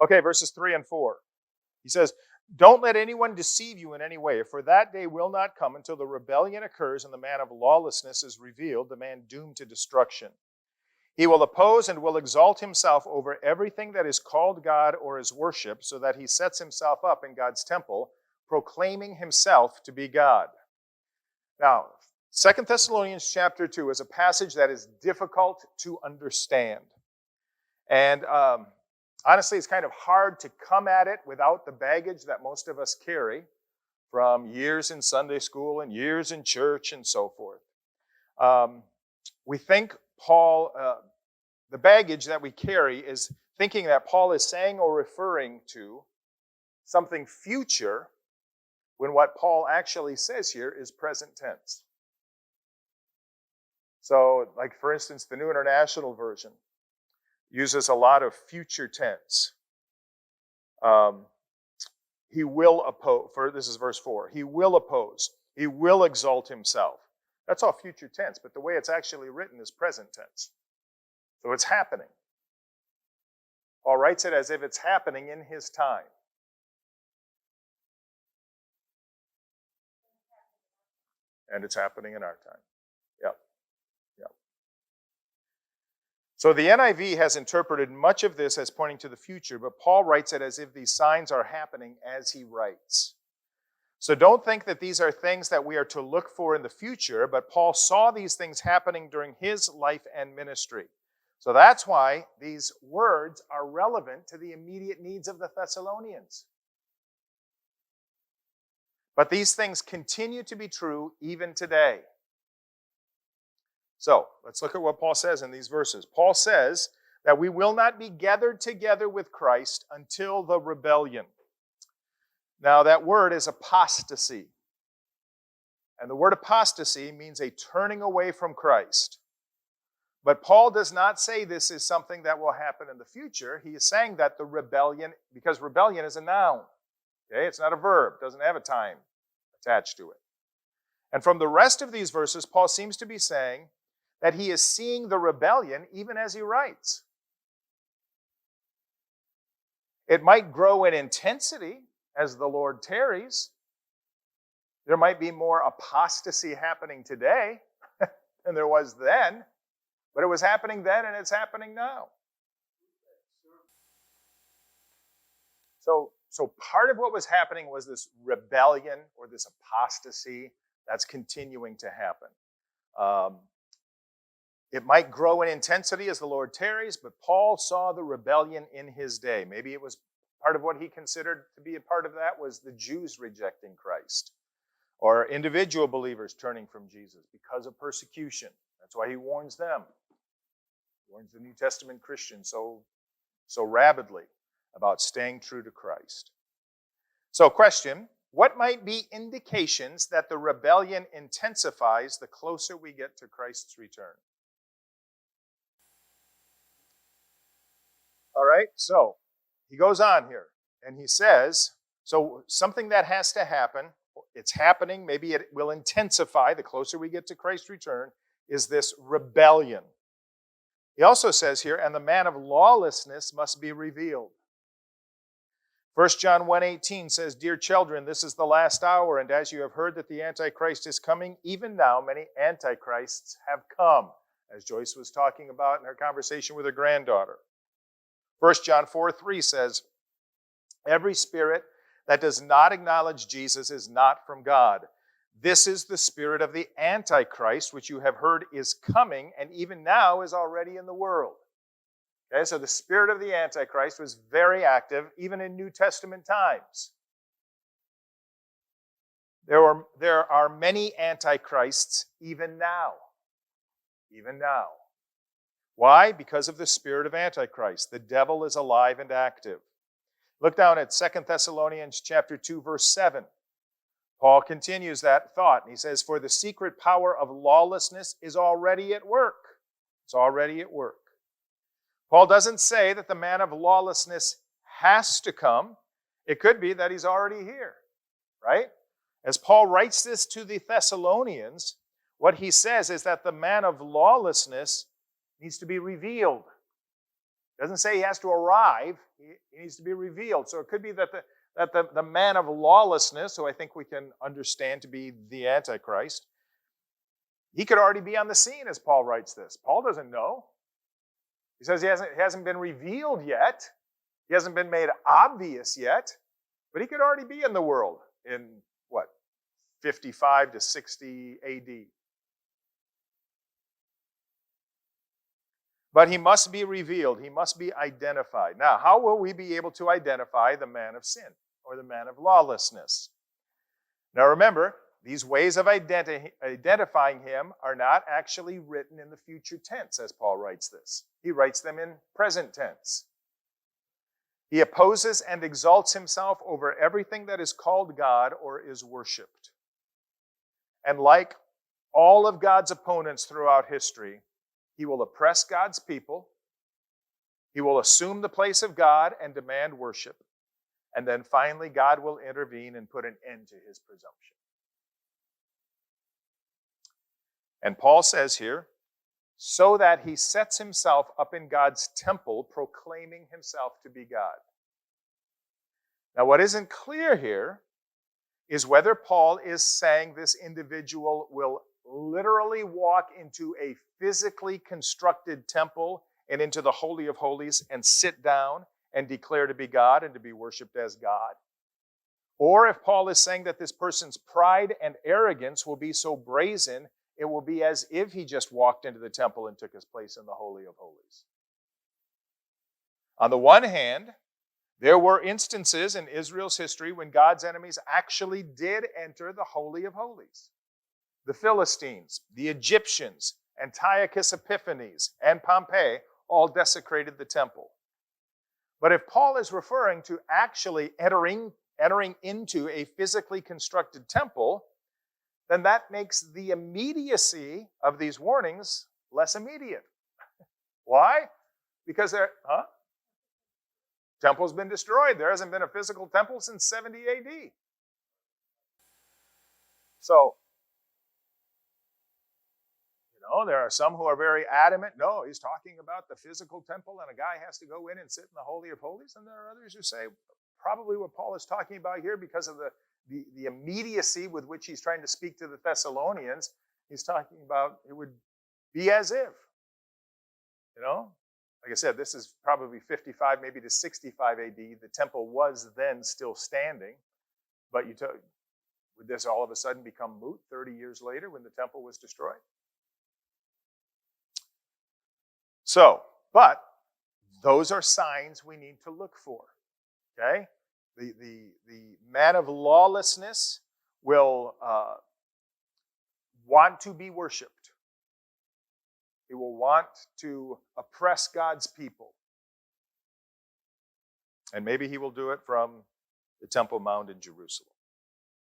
Okay, verses 3 and 4. He says, "Don't let anyone deceive you in any way, for that day will not come until the rebellion occurs and the man of lawlessness is revealed, the man doomed to destruction. He will oppose and will exalt himself over everything that is called God or is worship, so that he sets himself up in God's temple, proclaiming himself to be God." Now, 2 Thessalonians chapter 2 is a passage that is difficult to understand. And honestly, it's kind of hard to come at it without the baggage that most of us carry from years in Sunday school and years in church and so forth. We think Paul, the baggage that we carry is thinking that Paul is saying or referring to something future when what Paul actually says here is present tense. So, like for instance, the New International Version uses a lot of future tense. He will oppose, this is verse 4, he will oppose, he will exalt himself. That's all future tense, but the way it's actually written is present tense. So it's happening. Paul writes it as if it's happening in his time. And it's happening in our time. Yep. Yep. So the NIV has interpreted much of this as pointing to the future, but Paul writes it as if these signs are happening as he writes. So don't think that these are things that we are to look for in the future, but Paul saw these things happening during his life and ministry. So that's why these words are relevant to the immediate needs of the Thessalonians. But these things continue to be true even today. So let's look at what Paul says in these verses. Paul says that we will not be gathered together with Christ until the rebellion. Now that word is apostasy. And the word apostasy means a turning away from Christ. But Paul does not say this is something that will happen in the future. He is saying that the rebellion, because rebellion is a noun. Okay, it's not a verb, it doesn't have a time attached to it. And from the rest of these verses, Paul seems to be saying that he is seeing the rebellion even as he writes. It might grow in intensity as the Lord tarries. There might be more apostasy happening today than there was then, but it was happening then and it's happening now. So part of what was happening was this rebellion or this apostasy that's continuing to happen. It might grow in intensity as the Lord tarries, but Paul saw the rebellion in his day. Maybe it was part of what he considered to be a part of that was the Jews rejecting Christ or individual believers turning from Jesus because of persecution. That's why he warns them. He warns the New Testament Christians so rabidly about staying true to Christ. So question, what might be indications that the rebellion intensifies the closer we get to Christ's return? All right, so he goes on here and he says, so something that has to happen, it's happening, maybe it will intensify the closer we get to Christ's return, is this rebellion. He also says here, and the man of lawlessness must be revealed. 1 John 1:18 says, "Dear children, this is the last hour, and as you have heard that the Antichrist is coming, even now many Antichrists have come," as Joyce was talking about in her conversation with her granddaughter. 1 John 4:3 says, "Every spirit that does not acknowledge Jesus is not from God. This is the spirit of the Antichrist, which you have heard is coming, and even now is already in the world." Okay, so the spirit of the Antichrist was very active, even in New Testament times. There are many Antichrists even now. Even now. Why? Because of the spirit of Antichrist. The devil is alive and active. Look down at 2 Thessalonians chapter 2, verse 7. Paul continues that thought, and he says, "For the secret power of lawlessness is already at work." It's already at work. Paul doesn't say that the man of lawlessness has to come. It could be that he's already here, right? As Paul writes this to the Thessalonians, what he says is that the man of lawlessness needs to be revealed. It doesn't say he has to arrive. He needs to be revealed. So it could be that the man of lawlessness, who I think we can understand to be the Antichrist, he could already be on the scene as Paul writes this. Paul doesn't know. He says he hasn't been revealed yet. He hasn't been made obvious yet. But he could already be in the world in, 55 to 60 AD. But he must be revealed. He must be identified. Now, how will we be able to identify the man of sin or the man of lawlessness? Now, remember, these ways of identifying him are not actually written in the future tense, as Paul writes this. He writes them in present tense. He opposes and exalts himself over everything that is called God or is worshipped. And like all of God's opponents throughout history, he will oppress God's people. He will assume the place of God and demand worship. And then finally, God will intervene and put an end to his presumption. And Paul says here, so that he sets himself up in God's temple, proclaiming himself to be God. Now, what isn't clear here is whether Paul is saying this individual will literally walk into a physically constructed temple and into the Holy of Holies and sit down and declare to be God and to be worshiped as God. Or if Paul is saying that this person's pride and arrogance will be so brazen, it will be as if he just walked into the temple and took his place in the Holy of Holies. On the one hand, there were instances in Israel's history when God's enemies actually did enter the Holy of Holies. The Philistines, the Egyptians, Antiochus Epiphanes, and Pompey all desecrated the temple. But if Paul is referring to actually entering into a physically constructed temple, then that makes the immediacy of these warnings less immediate. Why? Because temple's been destroyed. There hasn't been a physical temple since 70 AD. So, there are some who are very adamant, no, he's talking about the physical temple and a guy has to go in and sit in the Holy of Holies. And there are others who say probably what Paul is talking about here, because of the immediacy with which he's trying to speak to the Thessalonians, he's talking about it would be as if, like I said, this is probably 55, maybe to 65 AD. The temple was then still standing, but would this all of a sudden become moot 30 years later when the temple was destroyed? So, but those are signs we need to look for, okay? The man of lawlessness will want to be worshipped. He will want to oppress God's people. And maybe he will do it from the Temple Mount in Jerusalem.